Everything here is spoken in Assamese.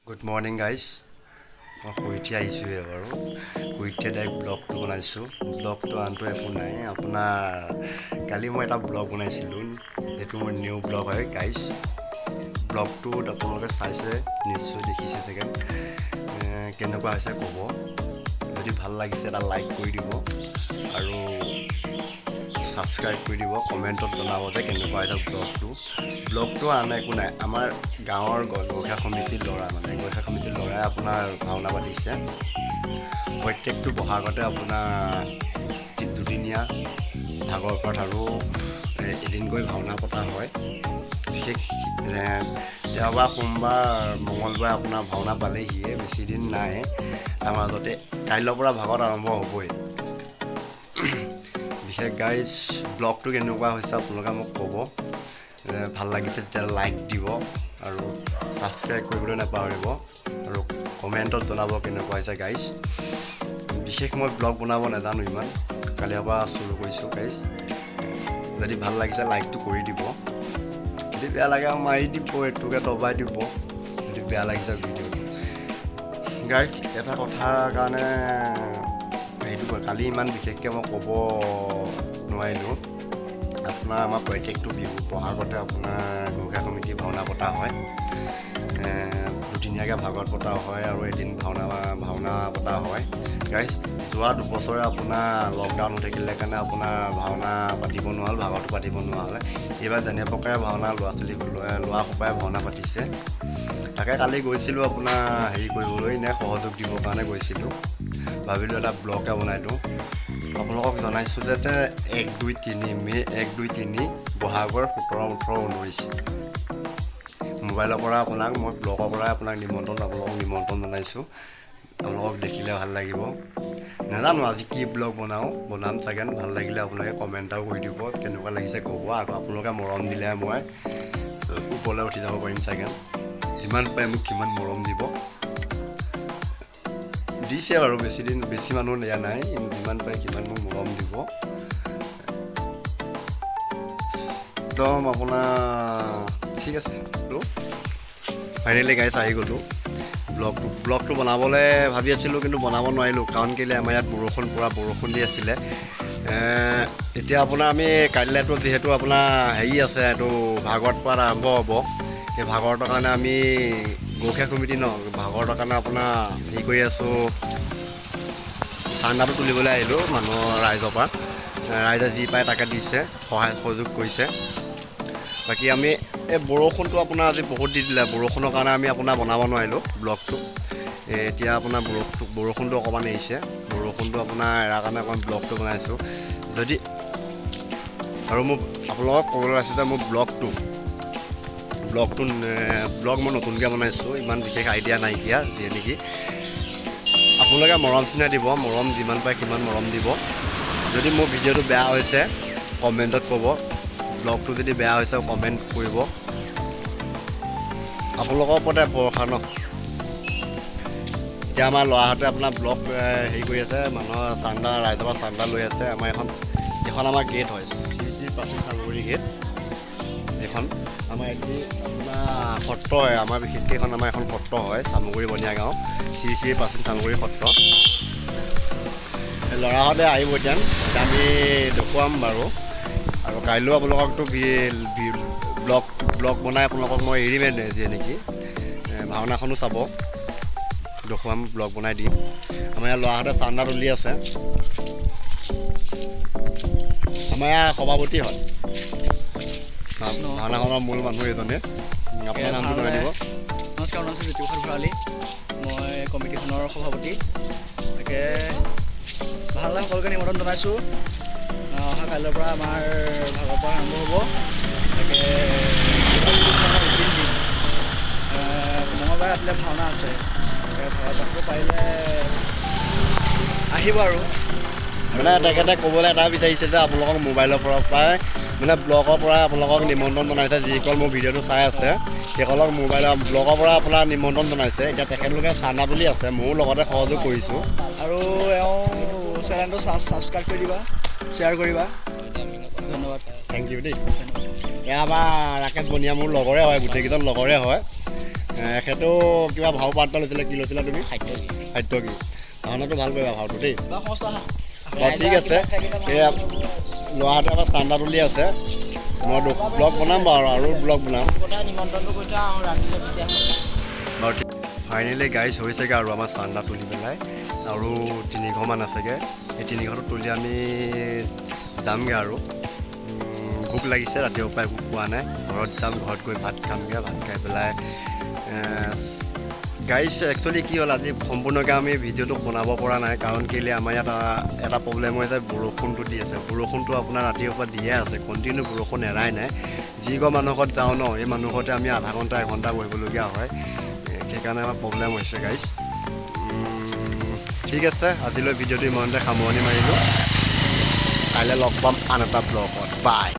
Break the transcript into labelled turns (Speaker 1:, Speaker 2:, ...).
Speaker 1: Good morning guys. মই শুই উঠি আহিছোঁহে বাৰু শুই উঠি ডাইৰেক্ট ব্লগটো বনাইছোঁ। ব্লগটো আনটো একো নাই, আপোনাৰ কালি মই এটা ব্লগ বনাইছিলোঁ, এইটো মোৰ নিউ ব্লগ হয় গাইজ। ব্লগটোত আপোনালোকে চাইছে, নিশ্চয় দেখিছে চাগে, কেনেকুৱা হৈছে ক'ব। যদি ভাল লাগিছে এটা লাইক কৰি দিব আৰু ছাবস্ক্ৰাইব কৰি দিব, কমেণ্টত জনাব যে কেনেকুৱা হৈছে ব্লগটো আন একো নাই, আমাৰ গাঁৱৰ গৰখীয়া সমিতিৰ ল'ৰা, গৰখীয়া সমিতিৰ ল'ৰাই আপোনাৰ ভাওনা পাতিছে। প্ৰত্যেকটো বহাগতে আপোনাৰ দুদিনীয়া ভাগৱত আৰু এদিনকৈ ভাওনা পতা হয়। বিশেষ দেওবাৰ, সোমবাৰ, মঙলবাৰে আপোনাৰ ভাওনা পালেহিয়ে, বেছিদিন নাই। তাৰ মাজতে কাইলৈৰ পৰা ভাগৱত আৰম্ভ হ'বই। বিশেষ গাইজ ব্লগটো কেনেকুৱা হৈছে আপোনালোকে মোক ক'ব। ভাল লাগিছে তেতিয়া লাইক দিব আৰু ছাবস্ক্ৰাইব কৰিবলৈ নাপাহৰিব আৰু কমেণ্টত জনাব কেনেকুৱা হৈছে গাইজ। বিশেষ মই ব্লগ বনাব নাজানো ইমান, কালিৰ পৰা চুৰু কৰিছোঁ গাইজ। যদি ভাল লাগিছে লাইকটো কৰি দিব, যদি বেয়া লাগে মাৰি দিব, এইটোকে দবাই দিব যদি বেয়া লাগিছে ভিডিঅ'টো। গাইজ এটা কথাৰ কাৰণে সেইটো কালি ইমান বিশেষকৈ মই ক'ব নোৱাৰিলোঁ। আপোনাৰ আমাৰ প্ৰত্যেকটো বিহু বহাগতে আপোনাৰ গৰখীয়া সমিতি ভাওনা পতা হয়, দুদিনীয়াকৈ ভাগৱত পতা হয় আৰু এদিন ভাওনা পতা হয়। গাইজ যোৱা দুবছৰে আপোনাৰ লকডাউন হৈ থাকিলে কাৰণে আপোনাৰ ভাওনা পাতিব নোৱাৰিল, ভাগৱত পাতিব নোৱাৰিলে। এইবাৰ যেনে প্ৰকাৰে ভাওনা ল'ৰা সোপাই ভাওনা পাতিছে, তাকে কালি গৈছিলোঁ আপোনাৰ হেৰি কৰিবলৈ, এনে সহযোগ দিবৰ কাৰণে গৈছিলোঁ। ভাবিলোঁ এটা ব্লগে বনাই দিওঁ, আপোনালোকক জনাইছোঁ যে 1, 2, 3 মে', 1, 2, 3 বহাগৰ 17, 18, 19 মোবাইলৰ পৰা আপোনাক মই ব্লগৰ পৰাই আপোনালোকক নিমন্ত্ৰণ জনাইছোঁ। আপোনালোকক দেখিলে ভাল লাগিব। নাজানো আজি কি ব্লগ বনাম চাগে, ভাল লাগিলে আপোনালোকে কমেণ্ট এটাও কৰি দিব, কেনেকুৱা লাগিছে ক'ব। আৰু আপোনালোকে মৰম দিলে মই ওপৰলৈ উঠি যাব পাৰিম চাগে। যিমান পাৰে মোক সিমান মৰম দিব, দিছে বাৰু, বেছি মানুহ দিয়া নাই, যিমান পাৰে সিমান মোক মৰম দিব একদম আপোনাৰ। ঠিক আছে, ফাইনেলি গাইজ আহি গ'লোঁ। ব্লগটো বনাবলৈ ভাবি আছিলোঁ কিন্তু বনাব নোৱাৰিলোঁ, কাৰণ কেলৈ আমাৰ ইয়াত বৰষুণ দি আছিলে। এতিয়া আপোনাৰ আমি কাইলৈতো যিহেতু আপোনাৰ হেৰি আছে, এইটো ভাগৱত পাঠ আৰম্ভ হ'ব। সেই ভাগৱতৰ কাৰণে আমি গৰখীয়া সমিতি ভাগৱতৰ কাৰণে আপোনাৰ হেৰি কৰি আছোঁ, চান্দাটো তুলিবলৈ আহিলোঁ ৰাইজৰ পৰা। ৰাইজে যি পায় তাকে দিছে, সহায় সহযোগ কৰিছে। বাকী আমি এই বৰষুণটো আপোনাৰ আজি বহুত দি দিলে, বৰষুণৰ কাৰণে আমি আপোনাৰ বনাব নোৱাৰিলোঁ ব্লগটো। এতিয়া আপোনাৰ বৰষুণটো অকণমান এৰিছে, বৰষুণটো আপোনাৰ এৰাৰ কাৰণে অকণমান ব্লগটো বনাইছোঁ। আৰু মোক আপোনালোকক ক'বলৈ আছে যে মোৰ ব্লগ মই নতুনকৈ বনাইছোঁ, ইমান বিশেষ আইডিয়া নাইকিয়া যিয়ে নেকি। আপোনালোকে মৰম চিনাই দিব, মৰম যিমান পাৰে সিমান মৰম দিব। যদি মোৰ ভিডিঅ'টো বেয়া হৈছে কমেণ্টত ক'ব, ব্লগটো যদি বেয়া হৈছে কমেণ্ট কৰিব। আপোনালোকৰ ওপৰতে ভৰসা এতিয়া আমাৰ ল'ৰাহঁতে আপোনাৰ ব্লগ হেৰি কৰি আছে, মানুহৰ ৰাইজৰ পৰা চান্দা লৈ আছে। আমাৰ এইখন আমাৰ গেট হয়, শ্ৰী প্ৰাচীন চামগুৰি গেট। এইখন আমাৰ আপোনাৰ সত্ৰ হয়, আমাৰ বিশেষকৈ এখন সত্ৰ হয়, চামগুৰি বনীয়া গাঁও, শ্ৰী প্ৰাচীন চামগুৰি সত্ৰ। ল'ৰাহঁতে আহিব এতিয়া আমি দেখুৱাম বাৰু। আৰু কাইলৈও আপোনালোককতো ব্লগ বনাই আপোনালোকক মই এৰিমেই যিয়ে নেকি, ভাওনাখনো চাব, দেখুৱাম, ব্লগ বনাই দিম। আমাৰ ইয়াৰ ল'ৰাহঁতে চান্দা তুলি আছে, আমাৰ ইয়াৰ সভাপতি হয় ভাওনাখনৰ মূল মানুহ এজনে। আপোনাৰ নামটো জনাই দিব।
Speaker 2: নমস্কাৰ, মোৰ নাম জ্যোতিপ্ৰসাদ ভৰালী, মই কমিটিখনৰ সভাপতি। তাকে ভাওনা সকলোকে নিমন্ত্ৰণ জনাইছোঁ। অহা কাইলৈৰ পৰা আমাৰ ভাগৱত পাঠ আৰম্ভ হ'ব। তাকে মঙলবাৰে ৰাতিলৈ ভাওনা আছে, ভাগৱত পাঠটো পাৰিলে আহিব। আৰু
Speaker 1: তেখেতে ক'বলৈ এটা বিচাৰিছে যে আপোনালোকক মোবাইলৰ পৰাই ব্লগৰ পৰাই আপোনালোকক নিমন্ত্ৰণ জনাইছে। যিসকল মোৰ ভিডিঅ'টো চাই আছে সেইসকলক ব্লগৰ পৰা আপোনাৰ নিমন্ত্ৰণ জনাইছে। এতিয়া তেখেতলোকে চান্দা তুলি আছে, ময়ো লগতে সহযোগ কৰিছোঁ।
Speaker 2: আৰু চেনেলটো ছাবস্ক্ৰাইব কৰি দিবা, শ্বেয়াৰ কৰিবা। ধন্যবাদ,
Speaker 1: থেংক ইউ দেই। এয়া আমাৰ ৰাকেশ বনিয়া মোৰ লগৰে হয়, গোটেইকেইজন লগৰে হয়। এখেতো কিবা ভাও পাঠ এটা লৈছিলে, কি লৈছিলা তুমি?
Speaker 2: খাদ্য
Speaker 1: খাদ্য কি? ভাওনাটো ভাল কৰিবা, ভাওটো দেই।
Speaker 2: বা সংস্থা
Speaker 1: বাৰু ঠিক আছে, এয়া ল'ৰাহঁতে আমাৰ চান্দা তুলি আছে। মই ব্লগ বনাম বাৰু, আৰু ব্লগ বনাম
Speaker 2: নিমন্ত্ৰণটো কৰি থোৱা ৰান্ধিলে তেতিয়া
Speaker 1: বাৰু। ফাইনেলি গাইজ হৈছেগৈ আৰু আমাৰ চান্দা তুলি পেলাই, আৰু 300মান আছেগৈ। এই 300টো তুলি আমি যামগৈ আৰু। ভোক লাগিছে, ৰাতিপুৱাৰ পৰা একো খোৱা নাই। ঘৰত যাম, ঘৰত গৈ ভাত খামগৈ। ভাত খাই পেলাই গাইজ একচুৱেলি কি হ'ল, আজি সম্পূৰ্ণকৈ আমি ভিডিঅ'টো বনাব পৰা নাই। কাৰণ কেলৈ আমাৰ ইয়াত এটা প্ৰব্লেম হৈছে, বৰষুণটো দি আছে। বৰষুণটো আপোনাৰ ৰাতিপুৱাৰ পৰা দিয়ে আছে, কণ্টিনিউ বৰষুণ এৰাই নাই। যি ঘৰ মানুহ ঘৰত যাওঁ ন, এই মানুহ ঘৰতে আমি আধা ঘণ্টা 1 ঘণ্টা বহিবলগীয়া হয়। সেইকাৰণে আমাৰ প্ৰব্লেম হৈছে গাইজ। ঠিক আছে, আজিলৈ ভিডিঅ'টো ইমানতে সামৰণি মাৰিলোঁ। কাইলৈ লগ পাম আন এটা ব্লগত। বাই।